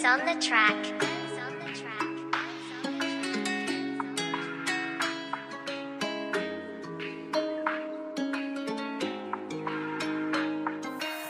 Benz on the track.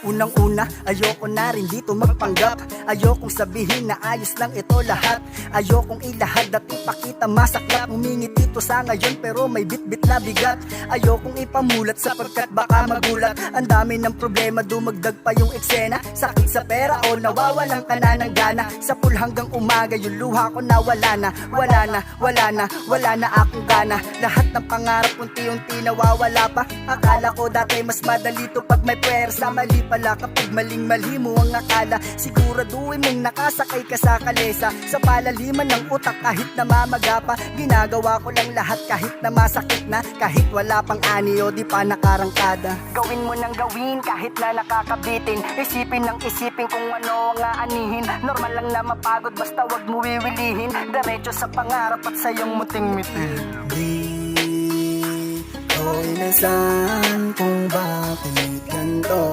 Unang-una, ayoko na rin dito magpanggap. Ayokong sabihin na ayos lang ito lahat. Ayokong ilahad at ipakita masaklap. Humingit dito sa ngayon pero may bit-bit na bigat. Ayokong ipamulat sapagkat baka magulat. Ang dami ng problema, dumagdag pa yung eksena. Sakit sa pera o nawawalan ka na ng gana. Sa pool hanggang umaga yung luha ko na wala na. Wala na akong gana. Lahat ng pangarap unti-unti nawawala pa. Akala ko dati mas madali to pag may pwersa. Mali pala kapag maling-mali mo ang akala. Siguraduhin mong nakasakay ka sa kalesa. Sa palaliman ng utak kahit namamaga pa. Ginagawa ko lang lahat kahit na masakit na. Kahit wala pang ani o di pa nakarangkada. Gawin mo nang gawin kahit na nakakabitin. Isipin ng isipin kung ano ang aanihin. Normal lang na mapagod basta wag mo wiwilihin. Diretso sa pangarap at sa iyong muting-mitin. Di ko inasahan kung bakit ganito.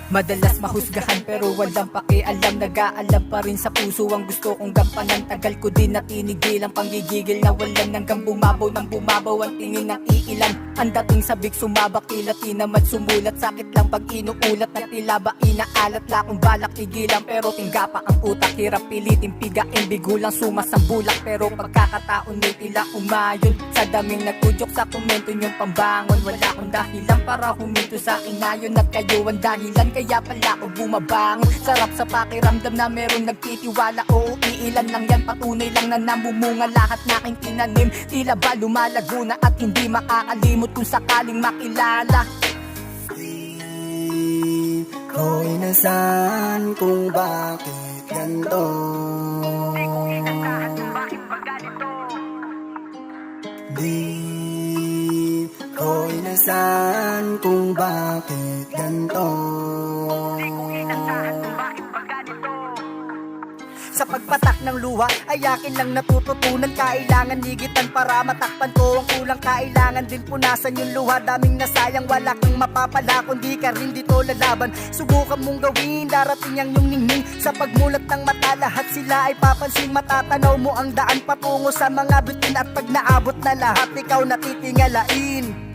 Madalas mahusgahan pero walang pakialam. Nag-aalam pa rin sa puso ang gusto kong gampanan. Tagal ko din natinigil ang panggigigil na walang hanggang bumabaw ng bumabaw ang tingin ng iilan. Ang dating sabik sumabak tila tinamad sumulat. Sakit lang pag inuulat na tila ba inaalat. Lakong balak tigilan pero tingga pa ang utak. Hirap pilitin pigain bigulang sumasambulak. Pero pagkakataon ay tila umayon. Sa daming nagpudyok sa komento niyong pambangon. Wala akong dahilan para huminto sa akin ngayon. At kayo ang dahilan kaya pala ako bumabangon. Sarap sa pakiramdam na meron nagtitiwala. Oo, iilan lang yan, patunay lang na namumunga. Lahat na aking tinanim, tila ba lumalago na. At hindi makakalimot kung sakaling makilala. Di ko inasahan kung bakit ganito. Di ko inasahan kung bakit ba ganito. Di ko inasahan kung bakit ganito. Sa pagpatak ng luha ay akin lang natututunan. Kailangan ligitan para matakpan ko ang kulang. Kailangan din punasan yung luha. Daming nasayang wala kang mapapala kundi ka rin dito lalaban. Subukan mong gawin, darating ang yung ningning. Sa pagmulat ng mata lahat sila ay papansin. Matatanaw mo ang daan patungo sa mga bitin. At pag naabot na lahat ikaw natitingalain.